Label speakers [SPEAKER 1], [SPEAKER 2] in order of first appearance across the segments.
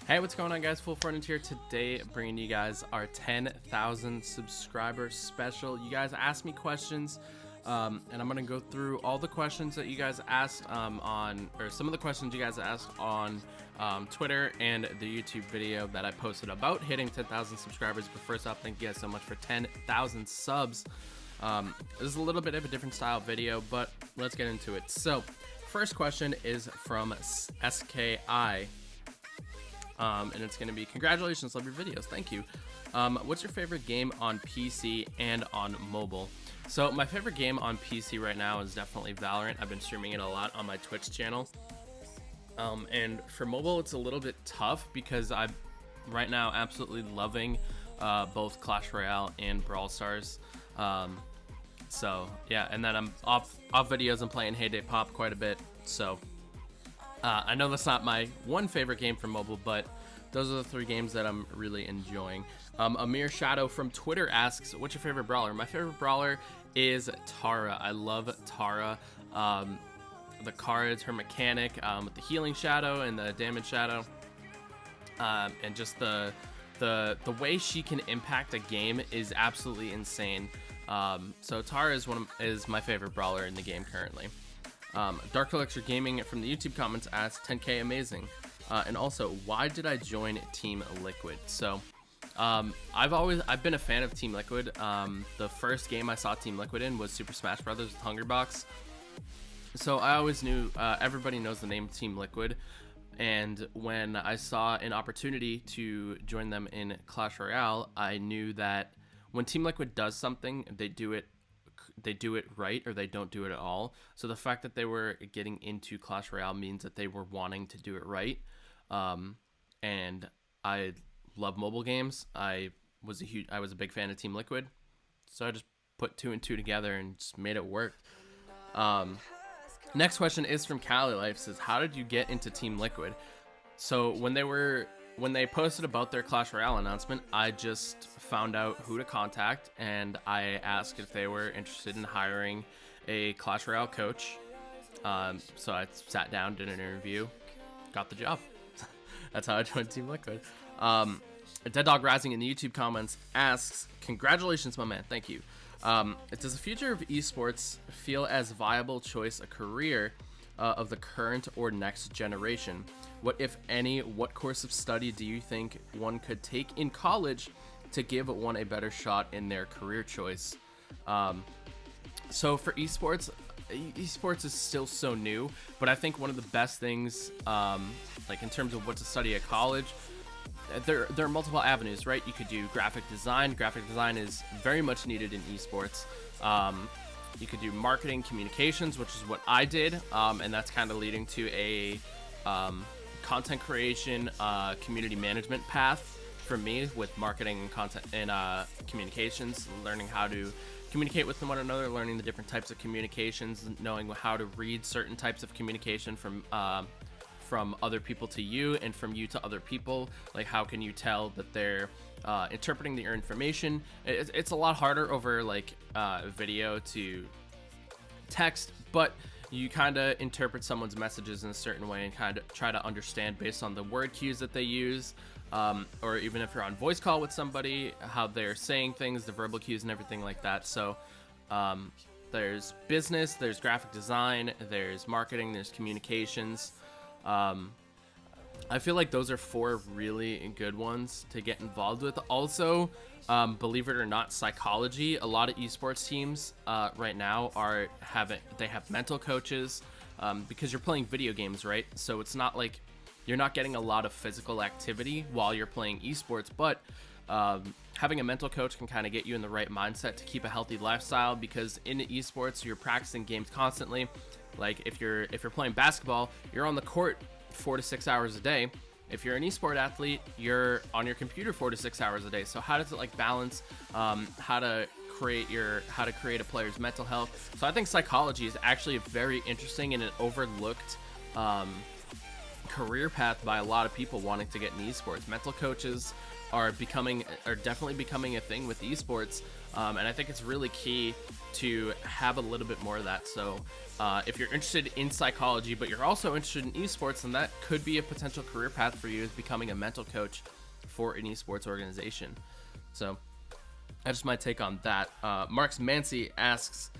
[SPEAKER 1] Hey, what's going on, guys? FullFrontage here today, bringing you guys our 10,000 subscriber special. You guys asked me questions, and I'm gonna go through all the questions that you guys asked or some of the questions you guys asked on Twitter and the YouTube video that I posted about hitting 10,000 subscribers. But first off, thank you guys so much for 10,000 subs. This is a little bit of a different style video, but let's get into it. So, first question is from SKI. And it's going to be, congratulations, love your videos, thank you. What's your favorite game on PC and on mobile? So my favorite game on PC right now is definitely Valorant. I've been streaming it a lot on my Twitch channel. And for mobile, it's a little bit tough because I'm right now absolutely loving both Clash Royale and Brawl Stars. So yeah, and then I'm off videos and playing Heyday Pop quite a bit. So I know that's not my one favorite game for mobile, but those are the three games that I'm really enjoying. Amir Shadow from Twitter asks, what's your favorite brawler? My favorite brawler is Tara. I love Tara. The cards, her mechanic with the healing shadow and the damage shadow, and just the way she can impact a game is absolutely insane. So Tara is my favorite brawler in the game currently. Dark Elixir Gaming from the YouTube comments asks, 10K amazing. And also, why did I join Team Liquid? So, I've been a fan of Team Liquid. The first game I saw Team Liquid in was Super Smash Bros. With Hungrybox. So I always knew, everybody knows the name Team Liquid. And when I saw an opportunity to join them in Clash Royale, I knew that when Team Liquid does something, they do it right, or they don't do it at all. So the fact that they were getting into Clash Royale means that they were wanting to do it right. And I love mobile games. I was a big fan of Team Liquid, so I just put two and two together and just made it work. Next question is from Cali Life. Says, how did you get into Team Liquid? So when they posted about their Clash Royale announcement, I just found out who to contact, and I asked if they were interested in hiring a Clash Royale coach. So I sat down, did an interview, got the job. That's how I joined Team Liquid. Dead Dog Rising in the YouTube comments asks, congratulations, my man. Thank you. Does the future of eSports feel as viable choice a career of the current or next generation? What, if any, what course of study do you think one could take in college to give one a better shot in their career choice? So for esports is still so new, but I think one of the best things, like in terms of what to study at college, there are multiple avenues, right? You could do graphic design. Graphic design is very much needed in esports. You could do marketing, communications, which is what I did, and that's kind of leading to a content creation, community management path for me with marketing and content and communications, learning how to communicate with one another, learning the different types of communications, knowing how to read certain types of communication from other people to you and from you to other people. Like, how can you tell that they're interpreting your information? It's a lot harder over like video to text, but you kind of interpret someone's messages in a certain way and kind of try to understand based on the word cues that they use, or even if you're on voice call with somebody, how they're saying things, the verbal cues and everything like that. So there's business, there's graphic design, there's marketing, there's communications. I feel like those are four really good ones to get involved with. Also, believe it or not, psychology. A lot of esports teams right now have mental coaches, because you're playing video games, right? So it's not like you're not getting a lot of physical activity while you're playing esports, but having a mental coach can kind of get you in the right mindset to keep a healthy lifestyle, because in esports you're practicing games constantly. Like if you're playing basketball, you're on the court 4 to 6 hours a day. If you're an esport athlete, you're on your computer 4 to 6 hours a day. So how does it like balance how to create a player's mental health? So I think psychology is actually very interesting and an overlooked career path by a lot of people wanting to get in esports. Mental coaches are definitely becoming a thing with esports, and I think it's really key to have a little bit more of that. So if you're interested in psychology but you're also interested in esports, then that could be a potential career path for you, is becoming a mental coach for an esports organization. So that's just my take on that. Marks Mancy asks,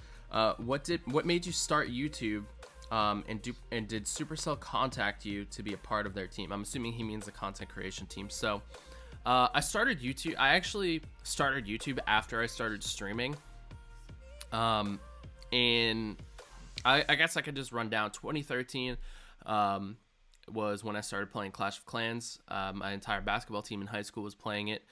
[SPEAKER 1] what made you start YouTube, and did Supercell contact you to be a part of their team? I'm assuming he means the content creation team. So I started YouTube. I actually started YouTube after I started streaming. And I guess I could just run down 2013 was when I started playing Clash of Clans. My entire basketball team in high school was playing it.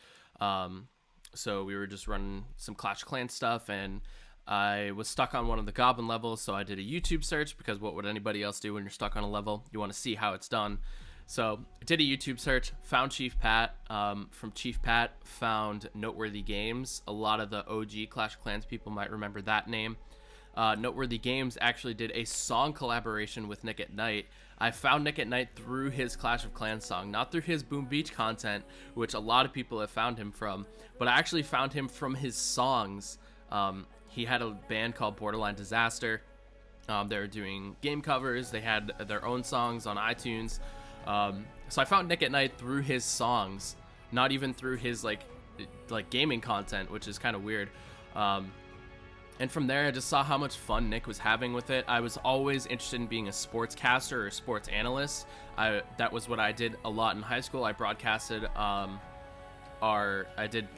[SPEAKER 1] So we were just running some Clash of Clans stuff, and I was stuck on one of the Goblin levels, so I did a YouTube search, because what would anybody else do when you're stuck on a level? You want to see how it's done. So I did a YouTube search, found Chief Pat. From Chief Pat, found Noteworthy Games. A lot of the OG Clash of Clans people might remember that name. Noteworthy Games actually did a song collaboration with Nick at Night. I found Nick at Night through his Clash of Clans song, not through his Boom Beach content, which a lot of people have found him from, but I actually found him from his songs. He had a band called Borderline Disaster. They were doing game covers. They had their own songs on iTunes. So I found Nick at Night through his songs, not even through his like gaming content, which is kind of weird. And from there, I just saw how much fun Nick was having with it. I was always interested in being a sportscaster or sports analyst. That was what I did a lot in high school. I broadcasted, I did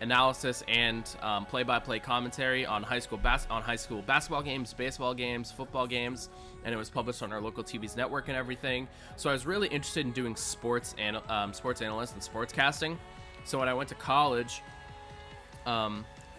[SPEAKER 1] analysis and play-by-play commentary on high school basketball games, baseball games, football games, and it was published on our local TV's network and everything. So I was really interested in doing sports analyst and sportscasting. So when I went to college,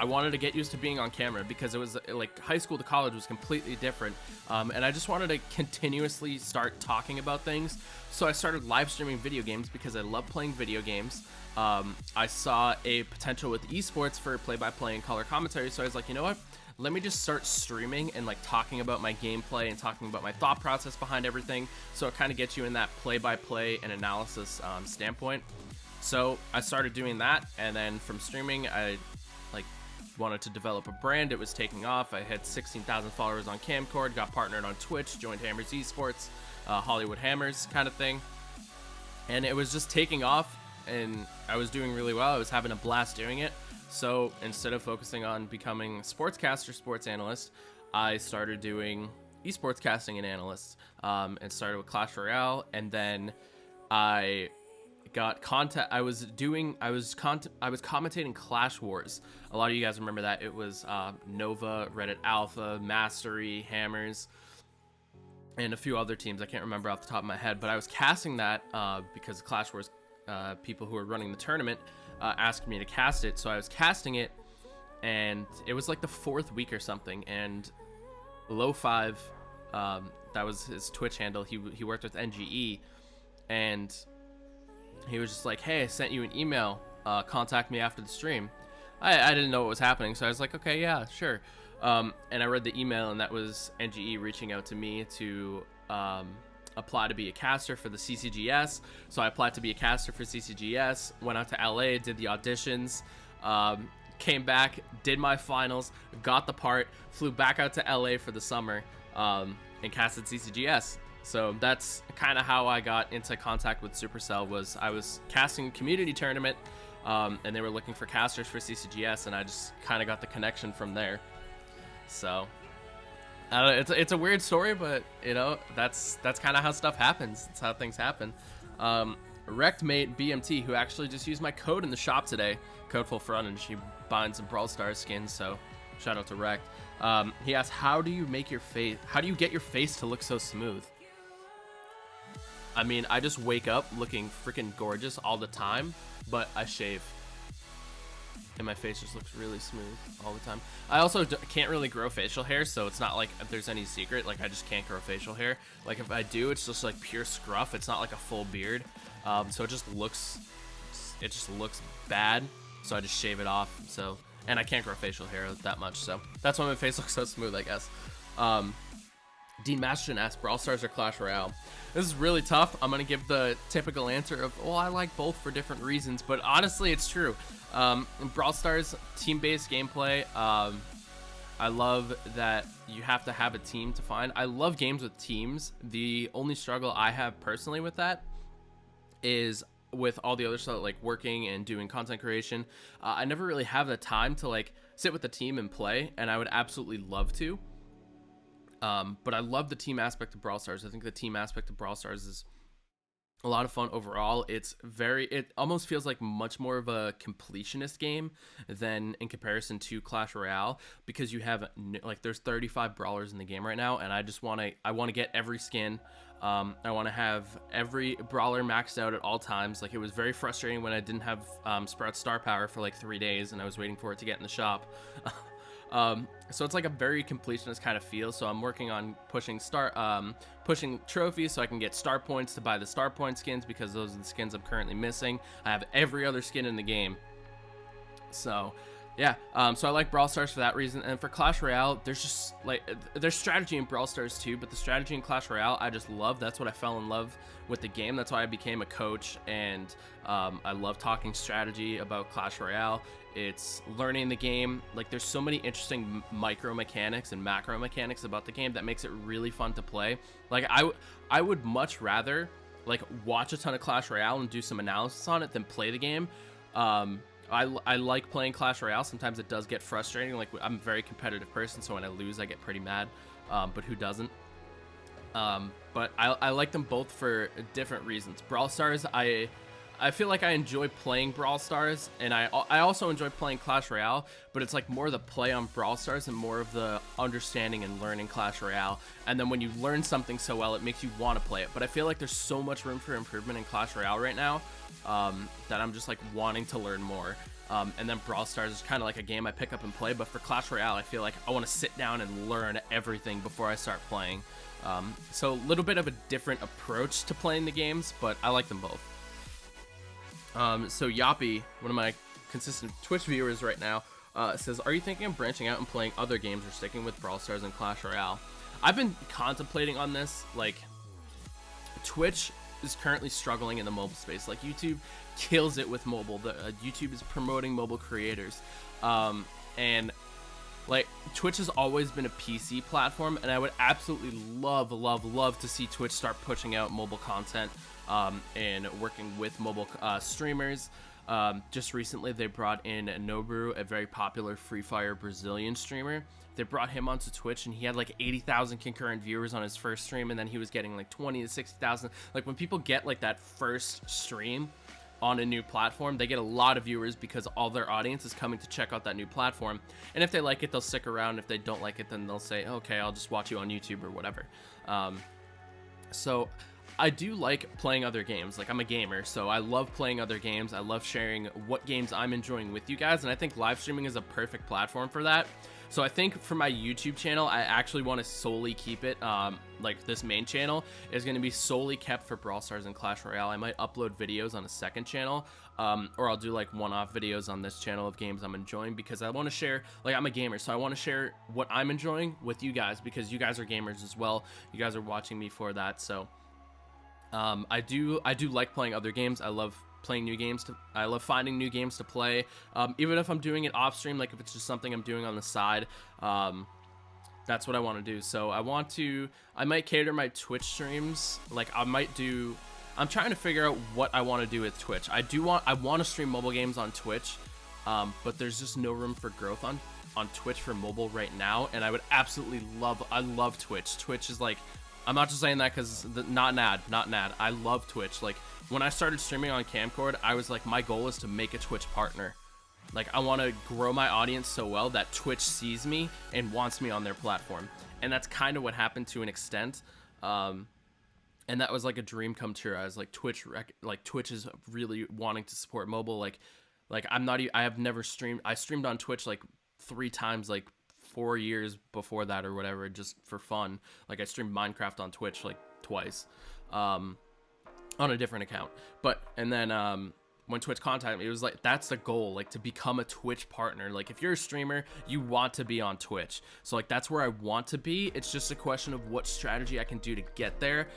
[SPEAKER 1] I wanted to get used to being on camera, because it was like high school to college was completely different. And I just wanted to continuously start talking about things. So I started live streaming video games because I love playing video games. I saw a potential with esports for play-by-play and color commentary. So I was like, you know what? Let me just start streaming and like talking about my gameplay and talking about my thought process behind everything. So it kind of gets you in that play-by-play and analysis standpoint. So I started doing that, and then from streaming, I wanted to develop a brand. It was taking off. I had 16,000 followers on Camcord, got partnered on Twitch, joined Hammers Esports, Hollywood Hammers kind of thing, and it was just taking off, and I was doing really well. I was having a blast doing it. So instead of focusing on becoming a sportscaster, sports analyst, I started doing esports casting and analysts, and started with Clash Royale, and then I got content. I was commentating Clash Wars. A lot of you guys remember that. It was Nova, Reddit Alpha, Mastery, Hammers, and a few other teams I can't remember off the top of my head, but I was casting that because Clash Wars people who were running the tournament asked me to cast it. So I was casting it, and it was like the 4th week or something, and Low5, that was his Twitch handle, he worked with NGE, and he was just like, hey, I sent you an email, contact me after the stream. I didn't know what was happening, so I was like, okay, yeah, sure. And I read the email, and that was NGE reaching out to me to apply to be a caster for the CCGS. So I applied to be a caster for CCGS, went out to LA, did the auditions, came back, did my finals, got the part, flew back out to LA for the summer, and casted CCGS. So that's kind of how I got into contact with Supercell. Was I was casting a community tournament, and they were looking for casters for CCGS, and I just kind of got the connection from there. So it's a weird story, but you know, that's kind of how stuff happens. That's how things happen. Wreckmate BMT, who actually just used my code in the shop today, code FullFrontage, she buying some Brawl Stars skins, so shout out to Wrecked. He asked, how do you get your face to look so smooth? I mean, I just wake up looking freaking gorgeous all the time, but I shave, and my face just looks really smooth all the time. I also can't really grow facial hair, so it's not like there's any secret. Like, I just can't grow facial hair. Like, if I do, it's just like pure scruff. It's not like a full beard, so it just looks bad. So I just shave it off. So, and I can't grow facial hair that much, so that's why my face looks so smooth, I guess. Dean Masterson asked, Brawl Stars or Clash Royale? This is really tough. I'm going to give the typical answer of, well, I like both for different reasons, but honestly, it's true. In Brawl Stars, team-based gameplay, I love that you have to have a team to find. I love games with teams. The only struggle I have personally with that is with all the other stuff, like working and doing content creation. I never really have the time to like sit with the team and play, and I would absolutely love to. But I love the team aspect of Brawl Stars. I think the team aspect of Brawl Stars is a lot of fun overall. It almost feels like much more of a completionist game than in comparison to Clash Royale, because you have like there's 35 brawlers in the game right now, and I want to get every skin. I want to have every brawler maxed out at all times. Like, it was very frustrating when I didn't have Sprout's star power for like 3 days and I was waiting for it to get in the shop. So it's like a very completionist kind of feel. So I'm working on pushing trophies so I can get star points to buy the star point skins, because those are the skins I'm currently missing. I have every other skin in the game. So yeah, so I like Brawl Stars for that reason. And for Clash Royale, there's just like, there's strategy in Brawl Stars too, but the strategy in Clash Royale I just love. That's what I fell in love with the game. That's why I became a coach, and I love talking strategy about Clash Royale. It's learning the game. Like, there's so many interesting micro mechanics and macro mechanics about the game that makes it really fun to play. Like, I would much rather like watch a ton of Clash Royale and do some analysis on it than play the game. I like playing Clash Royale. Sometimes it does get frustrating. Like, I'm a very competitive person, so when I lose, I get pretty mad. But who doesn't? But I like them both for different reasons. Brawl Stars, I feel like I enjoy playing Brawl Stars, and I also enjoy playing Clash Royale, but it's like more the play on Brawl Stars and more of the understanding and learning Clash Royale. And then when you learn something so well, it makes you want to play it. But I feel like there's so much room for improvement in Clash Royale right now, that I'm just like wanting to learn more. And then Brawl Stars is kind of like a game I pick up and play, but for Clash Royale, I feel like I want to sit down and learn everything before I start playing. So a little bit of a different approach to playing the games, but I like them both. So Yappy, one of my consistent Twitch viewers right now, says, are you thinking of branching out and playing other games or sticking with Brawl Stars and Clash Royale? I've been contemplating on this. Like, Twitch is currently struggling in the mobile space. Like, YouTube kills it with mobile. YouTube is promoting mobile creators. And like, Twitch has always been a PC platform, and I would absolutely love to see Twitch start pushing out mobile content, and working with mobile streamers. Just recently, they brought in Nobru, a very popular Free Fire Brazilian streamer. They brought him onto Twitch, and he had like 80,000 concurrent viewers on his first stream, and then he was getting like 20 to 60,000. Like, when people get like that first stream on a new platform, they get a lot of viewers because all their audience is coming to check out that new platform. And if they like it, they'll stick around. If they don't like it, then they'll say, okay, I'll just watch you on YouTube or whatever. So I do like playing other games. Like, I'm a gamer, so I love playing other games. I love sharing what games I'm enjoying with you guys, and I think live streaming is a perfect platform for that. So I think for my YouTube channel, I actually want to solely keep it, like, this main channel is going to be solely kept for Brawl Stars and Clash Royale. I might upload videos on a second channel, or I'll do like one-off videos on this channel of games I'm enjoying, because I want to share, like, I'm a gamer, so I want to share what I'm enjoying with you guys, because you guys are gamers as well. You guys are watching me for that. So I do like playing other games. I love playing new games. I love finding new games to play, even if I'm doing it off stream. Like, if it's just something I'm doing on the side, that's what I want to do. So I might cater my Twitch streams. Like, I'm trying to figure out what I want to do with Twitch. I want to stream mobile games on Twitch, but there's just no room for growth on Twitch for mobile right now. And I would absolutely I love Twitch. Twitch is like, I'm not just saying that because not an ad. I love Twitch. Like, when I started streaming on Camcord, I was like, my goal is to make a Twitch partner. Like, I want to grow my audience so well that Twitch sees me and wants me on their platform. And that's kind of what happened to an extent. And that was like a dream come true. I was like, Twitch is really wanting to support mobile. Like I have never streamed. I streamed on Twitch like 3 times, like 4 years before that or whatever, just for fun. Like, I streamed Minecraft on Twitch like twice, on a different account. But when Twitch contacted me, it was like, that's the goal, like to become a Twitch partner. Like if you're a streamer, you want to be on Twitch. So like that's where I want to be. It's just a question of what strategy I can do to get there.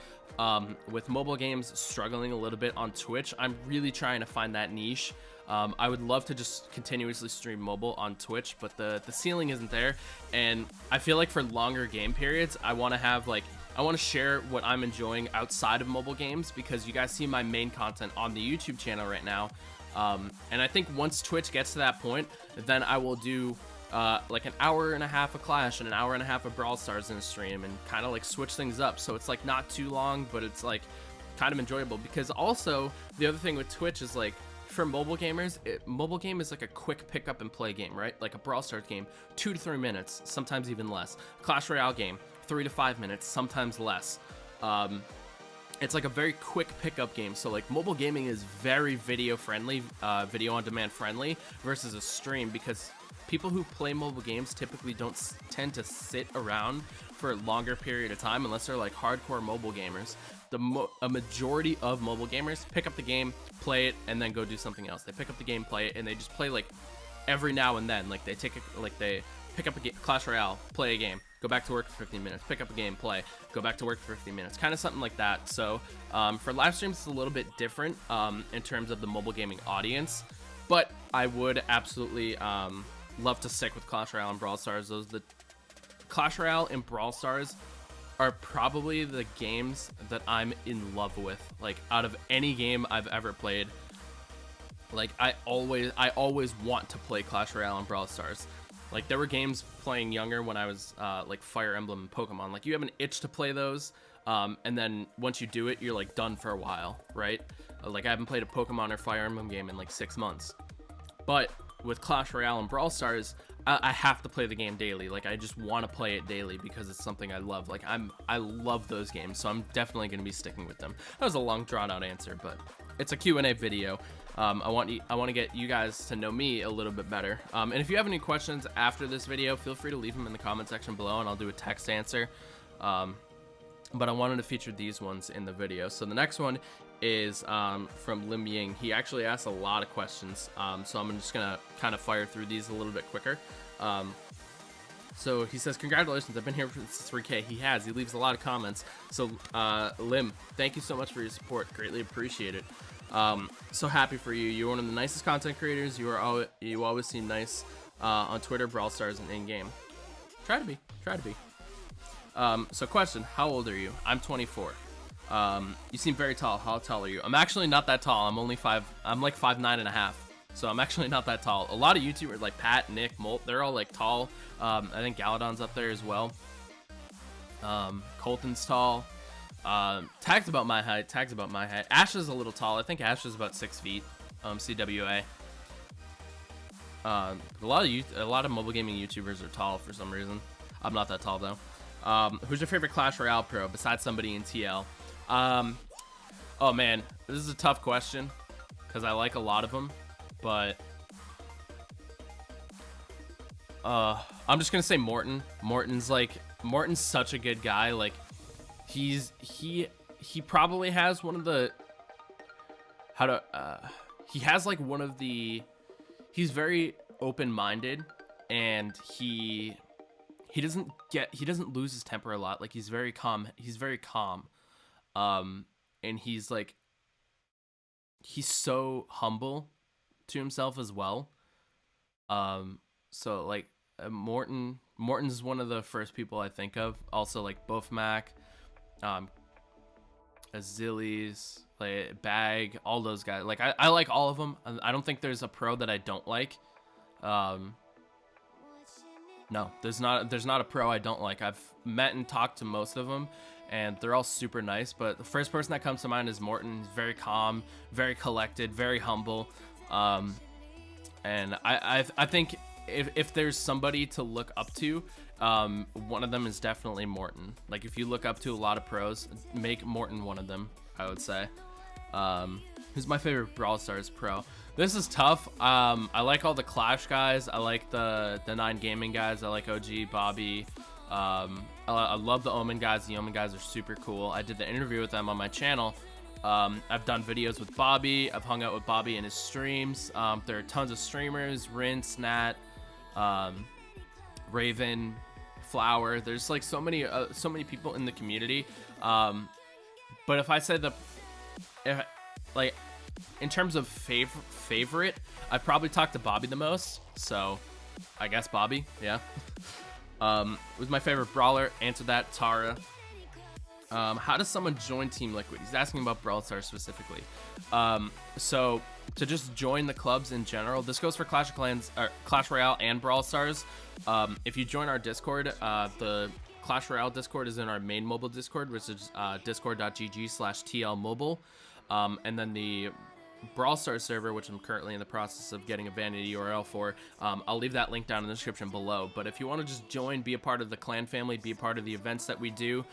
[SPEAKER 1] With mobile games struggling a little bit on Twitch, I'm really trying to find that niche. I would love to just continuously stream mobile on Twitch, but the ceiling isn't there. And I feel like for longer game periods, I want to have like, I want to share what I'm enjoying outside of mobile games, because you guys see my main content on the YouTube channel right now. And I think once Twitch gets to that point, then I will do like an hour and a half of Clash and an hour and a half of Brawl Stars in a stream, and kind of like switch things up. So it's like not too long, but it's like kind of enjoyable. Because also the other thing with Twitch is like, for mobile gamers, mobile game is like a quick pick up and play game, right? Like a Brawl Stars game, 2 to 3 minutes, sometimes even less. Clash Royale game, 3 to 5 minutes, sometimes less. It's like a very quick pickup game. So like mobile gaming is very video friendly, video on demand friendly versus a stream, because people who play mobile games typically don't tend to sit around for a longer period of time unless they're like hardcore mobile gamers. A majority of mobile gamers pick up the game, play it, and then go do something else. They pick up the game, play it, and they just play like every now and then. Like they pick up a game, Clash Royale, play a game, go back to work for 15 minutes, pick up a game, play, go back to work for 15 minutes, kind of something like that. So for live streams, it's a little bit different in terms of the mobile gaming audience, but I would absolutely love to stick with Clash Royale and Brawl Stars. Clash Royale and Brawl Stars are probably the games that I'm in love with. Like out of any game I've ever played, like I always want to play Clash Royale and Brawl Stars. Like there were games playing younger when I was like Fire Emblem and Pokemon. Like you have an itch to play those, and then once you do it, you're like done for a while, right? Like I haven't played a Pokemon or Fire Emblem game in like 6 months. But with Clash Royale and Brawl Stars, I have to play the game daily. Like I just want to play it daily because it's something I love. Like I love those games, so I'm definitely going to be sticking with them. That was a long drawn out answer, but it's a Q&A video. I want to get you guys to know me a little bit better. And if you have any questions after this video, feel free to leave them in the comment section below, and I'll do a text answer. But I wanted to feature these ones in the video. So the next one is from Lim Ying. He actually asked a lot of questions, so I'm just gonna kind of fire through these a little bit quicker. So he says, congratulations, I've been here since 3K. He has. He leaves a lot of comments. So Lim, thank you so much for your support. Greatly appreciate it. So happy for you. You're one of the nicest content creators. You always seem nice on Twitter, Brawl Stars, and in-game. Try to be. So question, how old are you? I'm 24. You seem very tall. How tall are you? I'm actually not that tall. I'm like 5'9.5". So I'm actually not that tall. A lot of YouTubers like Pat, Nick, Molt, they're all like tall. I think Galadon's up there as well. Colton's tall. Tag's about my height. Ash is a little tall. I think Ash is about 6 feet. CWA. A lot of mobile gaming YouTubers are tall for some reason. I'm not that tall though. Who's your favorite Clash Royale pro besides somebody in TL? Oh man, this is a tough question because I like a lot of them, but I'm just gonna say Morton. Morton's such a good guy. Like he probably has one of the he's very open-minded, and he doesn't lose his temper a lot. Like he's very calm. And he's so humble to himself as well. So like Morton's one of the first people I think of. Also like Bofmac, Azilies, like Bag, all those guys. Like I like all of them. I don't think there's a pro that I don't like. No, there's not a pro I don't like. I've met and talked to most of them, and they're all super nice. But the first person that comes to mind is Morton. He's very calm, very collected, very humble. And I think if there's somebody to look up to, one of them is definitely Morton. Like if you look up to a lot of pros, make Morton one of them, I would say. Who's my favorite Brawl Stars pro? This is tough. I like all the Clash guys. I like the 9 Gaming guys. I like OG, Bobby. I love the Omen guys. The Omen guys are super cool. I did the interview with them on my channel. I've done videos with Bobby. I've hung out with Bobby in his streams. There are tons of streamers, Rince, Nat, Raven, Flower. There's like so many people in the community. But if I said like in terms of favorite, I'd probably talk to Bobby the most. So I guess Bobby, yeah. Was my favorite brawler. Answer that, Tara. How does someone join Team Liquid? He's asking about Brawl Stars specifically. So to just join the clubs in general, this goes for Clash of Clans, or Clash Royale and Brawl Stars. If you join our Discord, the Clash Royale Discord is in our main mobile Discord, which is discord.gg/tlmobile. And then the Brawl Stars server, which I'm currently in the process of getting a vanity URL for, I'll leave that link down in the description below. But if you want to just join, be a part of the clan family, be a part of the events that we do,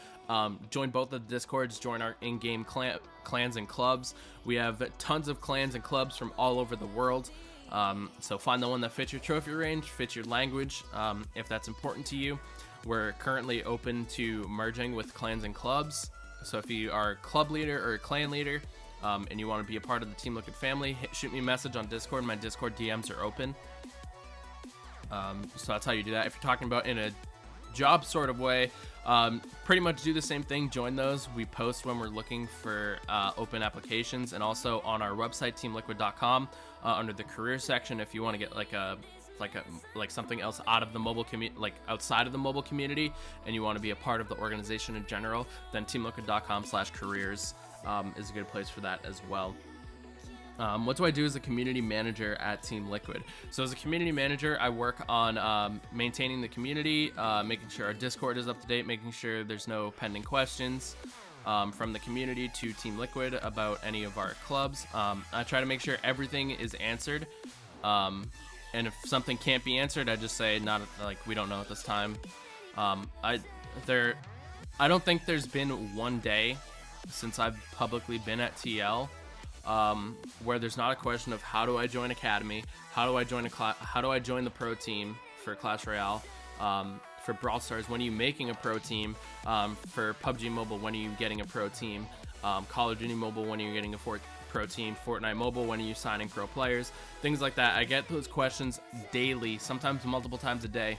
[SPEAKER 1] join both of the Discords, join our in-game clans and clubs. We have tons of clans and clubs from all over the world. So find the one that fits your trophy range, fits your language, if that's important to you. We're currently open to merging with clans and clubs. So if you are a club leader or a clan leader, and you want to be a part of the Team Liquid family, shoot me a message on Discord. My Discord DMs are open. So that's how you do that. If you're talking about in a job sort of way, pretty much do the same thing. Join those. We post when we're looking for open applications, and also on our website, teamliquid.com, under the career section. If you want to get like something else out of the mobile community, like outside of the mobile community, and you want to be a part of the organization in general, then teamliquid.com/careers is a good place for that as well. What do I do as a community manager at Team Liquid? So as a community manager, I work on maintaining the community, making sure our Discord is up to date, making sure there's no pending questions from the community to Team Liquid about any of our clubs. I try to make sure everything is answered. And if something can't be answered, I just say, not like, we don't know at this time. I don't think there's been one day since I've publicly been at TL where there's not a question of how do I join Academy, how do I join the pro team for Clash Royale, for Brawl Stars, when are you making a pro team, for PUBG Mobile, when are you getting a pro team, Call of Duty Mobile, when are you getting a pro team, Fortnite Mobile, when are you signing pro players, things like that. I get those questions daily, sometimes multiple times a day,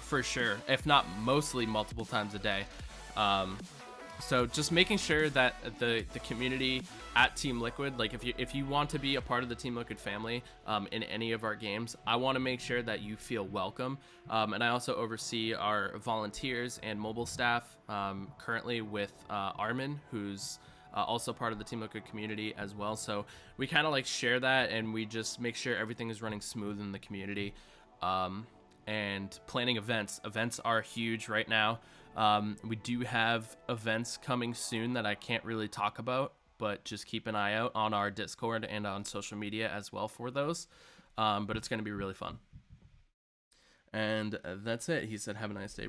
[SPEAKER 1] for sure, if not mostly multiple times a day. So just making sure that the community at Team Liquid, like if you want to be a part of the Team Liquid family in any of our games, I want to make sure that you feel welcome. And I also oversee our volunteers and mobile staff currently with Armin, who's also part of the Team Liquid community as well. So we kind of like share that, and we just make sure everything is running smooth in the community. And planning events. Events are huge right now. We do have events coming soon that I can't really talk about, but just keep an eye out on our Discord and on social media as well for those. But it's going to be really fun. And that's it. He said, have a nice day.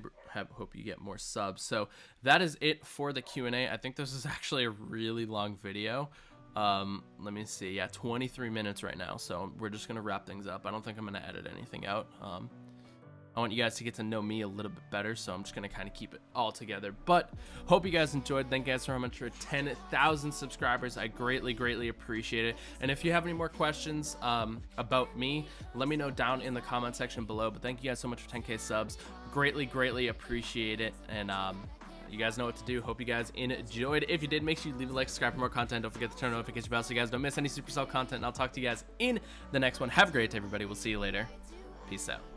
[SPEAKER 1] Hope you get more subs. So that is it for the Q&A. I think this is actually a really long video. Let me see. Yeah, 23 minutes right now. So we're just going to wrap things up. I don't think I'm going to edit anything out. I want you guys to get to know me a little bit better, so I'm just going to kind of keep it all together. But hope you guys enjoyed. Thank you guys so much for 10,000 subscribers. I greatly, greatly appreciate it. And if you have any more questions about me, let me know down in the comment section below. But thank you guys so much for 10K subs. Greatly, greatly appreciate it. And you guys know what to do. Hope you guys enjoyed. If you did, make sure you leave a like, subscribe for more content. Don't forget to turn on notification bell so you guys don't miss any Supercell content. And I'll talk to you guys in the next one. Have a great day, everybody. We'll see you later. Peace out.